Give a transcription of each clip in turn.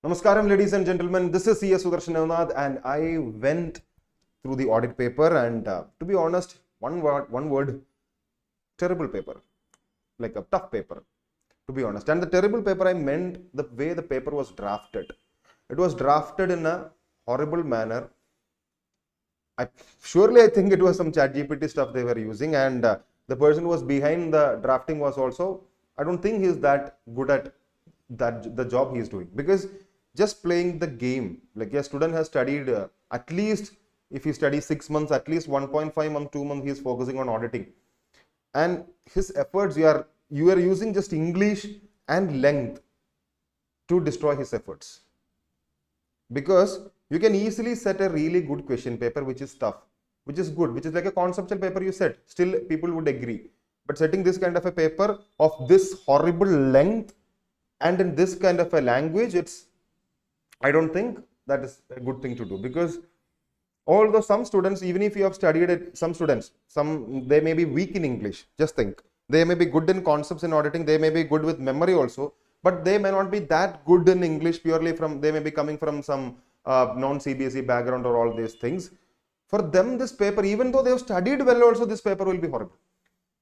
Namaskaram, ladies and gentlemen. This is CS Sudarshan Navnath, and I went through the audit paper. And to be honest, one word, terrible paper, like a tough paper, to be honest. And the terrible paper, I meant the way the paper was drafted. It was drafted in a horrible manner. Surely, I think it was some ChatGPT stuff they were using, and the person who was behind the drafting was also. I don't think he's that good at the job he's doing, because just playing the game, like a student has studied at least, if he studies 6 months, at least 1.5 months, 2 months, he is focusing on auditing, and his efforts, you are using just English and length to destroy his efforts, because you can easily set a really good question paper which is tough, which is good, which is like a conceptual paper you set, still people would agree. But setting this kind of a paper of this horrible length and in this kind of a language, I don't think that is a good thing to do, because although some students, even if you have studied it, some students, they may be weak in English. Just think, they may be good in concepts in auditing, they may be good with memory also, but they may not be that good in English purely from, they may be coming from some non-CBSE background or all these things. For them, this paper, even though they have studied well also, this paper will be horrible.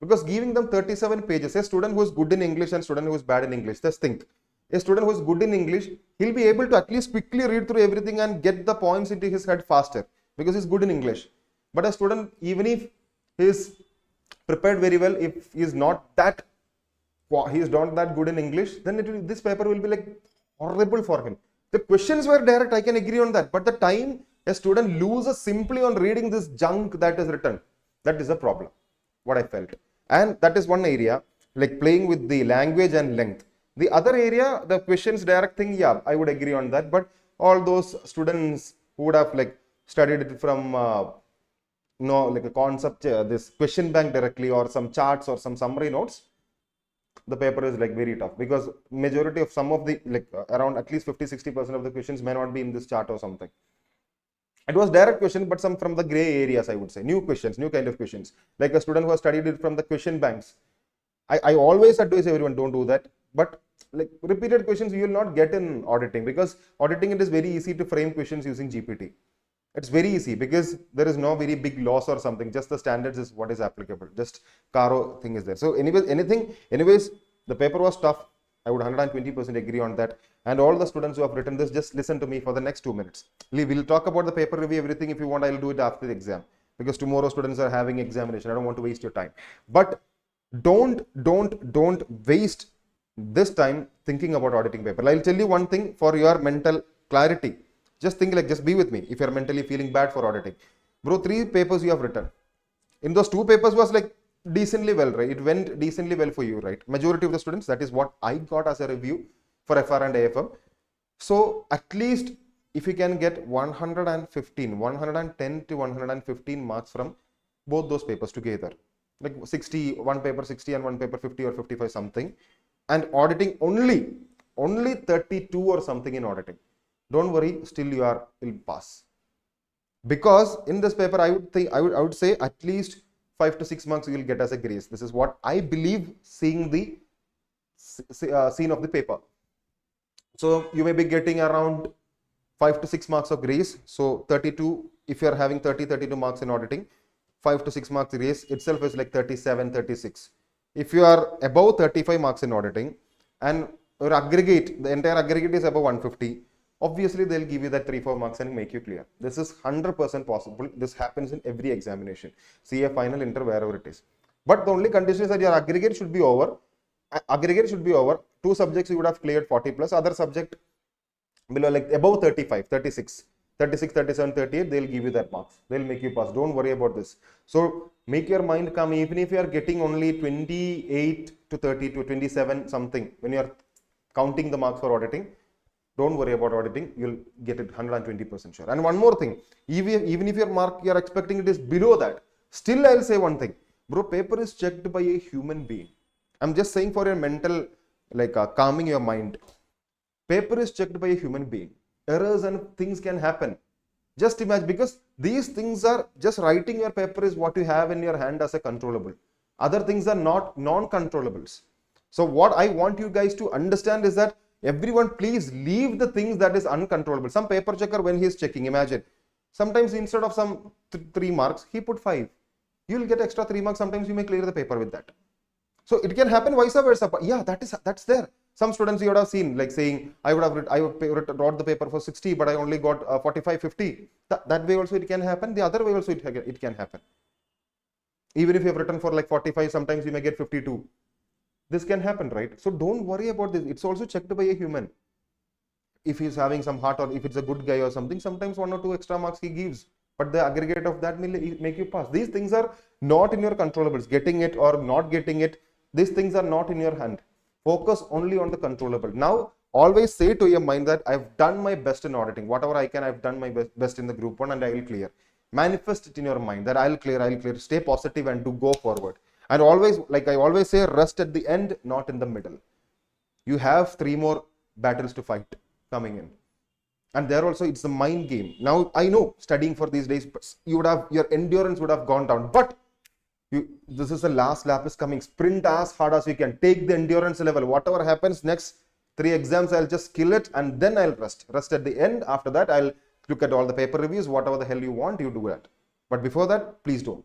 Because giving them 37 pages, a student who is good in English and student who is bad in English, just think. A student who is good in English, he'll be able to at least quickly read through everything and get the points into his head faster, because he's good in English. But a student, even if he is prepared very well, if he is not that good in English, then this paper will be like horrible for him. The questions were direct, I can agree on that, but the time a student loses simply on reading this junk that is written, that is a problem, what I felt. And that is one area, like playing with the language and length. The other area, the questions direct thing, yeah, I would agree on that. But all those students who would have like studied it from like a concept, this question bank directly, or some charts or some summary notes, the paper is like very tough, because majority of some of the, like around at least 50-60% of the questions may not be in this chart or something. It was direct question, but some from the gray areas, I would say. New questions, new kind of questions. Like a student who has studied it from the question banks. I always advise everyone, don't do that. But like repeated questions, you will not get in auditing, because auditing, it is very easy to frame questions using GPT. It's very easy, because there is no very big loss or something. Just the standards is what is applicable. Just Caro thing is there. So anyways, the paper was tough. I would 120% agree on that. And all the students who have written this, just listen to me for the next 2 minutes. We'll talk about the paper review, everything. If you want, I'll do it after the exam, because tomorrow students are having examination. I don't want to waste your time. But don't waste this time thinking about auditing paper. I'll tell you one thing for your mental clarity. Just think, like, just be with me if you're mentally feeling bad for auditing. Bro, 3 papers you have written. In those 2 papers was like decently well, right? It went decently well for you, right? Majority of the students, that is what I got as a review for FR and AFM. So at least if you can get 110 to 115 marks from both those papers together, like 60, one paper 60 and one paper 50 or 55 something, and auditing only 32 or something in auditing, don't worry, still you'll pass. Because in this paper, I would say at least 5 to 6 marks you will get as a grace. This is what I believe, seeing the scene of the paper. So you may be getting around 5 to 6 marks of grace. So 32, if you are having 32 marks in auditing, 5 to 6 marks grace itself is like 37, 36. If you are above 35 marks in auditing and your aggregate, the entire aggregate is above 150, obviously they'll give you that 3-4 marks and make you clear. This is 100% possible. This happens in every examination, CA final, inter, wherever it is. But the only condition is that your aggregate should be over. 2 subjects you would have cleared 40 plus, other subject below, like above 35, 36, 37, 38, they'll give you that marks. They'll make you pass. Don't worry about this. So make your mind calm. Even if you are getting only 28 to 30 to 27 something, when you are counting the marks for auditing, don't worry about auditing. You'll get it 120% sure. And one more thing, even if your mark you are expecting it is below that, still I'll say one thing, bro, paper is checked by a human being. I'm just saying for your mental, like calming your mind. Paper is checked by a human being. Errors and things can happen. Just imagine, because these things are just writing your paper is what you have in your hand as a controllable. Other things are not non-controllables. So what I want you guys to understand is that Everyone, please leave the things that is uncontrollable. Some paper checker, when he is checking, imagine, sometimes instead of some 3 marks, he put 5. You will get extra 3 marks. Sometimes you may clear the paper with that. So it can happen vice versa. Yeah, that's there. Some students you would have seen like saying, I wrote the paper for 60, but I only got 45, 50. That way also it can happen. The other way also it can happen. Even if you have written for like 45, sometimes you may get 52. This can happen, right? So don't worry about this. It's also checked by a human. If he's having some heart, or if it's a good guy or something, sometimes 1 or 2 extra marks he gives. But the aggregate of that will make you pass. These things are not in your controllables. Getting it or not getting it, these things are not in your hand. Focus only on the controllable. Now, always say to your mind that I've done my best in auditing. Whatever I can, I've done my best in the group 1 and I will clear. Manifest it in your mind that I'll clear. Stay positive and do go forward. And always, like I always say, rest at the end, not in the middle. You have 3 more battles to fight coming in. And there also it's the mind game. Now, I know studying for these days, your endurance would have gone down. But this is the last lap is coming. Sprint as hard as you can. Take the endurance level. Whatever happens next 3 exams, I'll just kill it and then I'll rest. Rest at the end. After that, I'll look at all the paper reviews. Whatever the hell you want, you do that. But before that, please don't.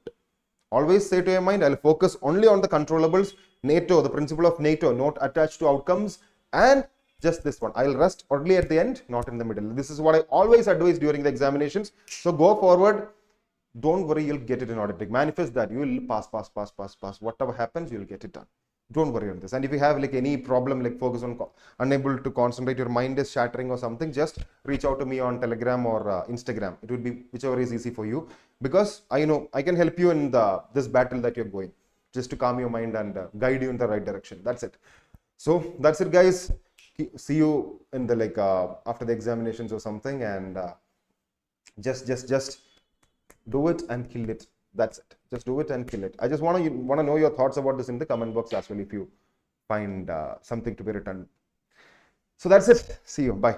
Always say to your mind, I'll focus only on the controllables. NATO, the principle of NATO, not attached to outcomes, and just this one. I'll rest only at the end, not in the middle. This is what I always advise during the examinations. So go forward. Don't worry, you'll get it in auditing. Manifest that. You will pass. Whatever happens, you'll get it done. Don't worry on this. And if you have like any problem, like focus on unable to concentrate, your mind is shattering or something, just reach out to me on Telegram or Instagram. It would be whichever is easy for you, because I know I can help you in this battle that you're going, just to calm your mind and guide you in the right direction. That's it. So that's it, guys. See you in the after the examinations or something, and just do it and kill it. That's it. Just do it and kill it. I just want to know your thoughts about this in the comment box as well if you find something to be written. So that's it. See you. Bye.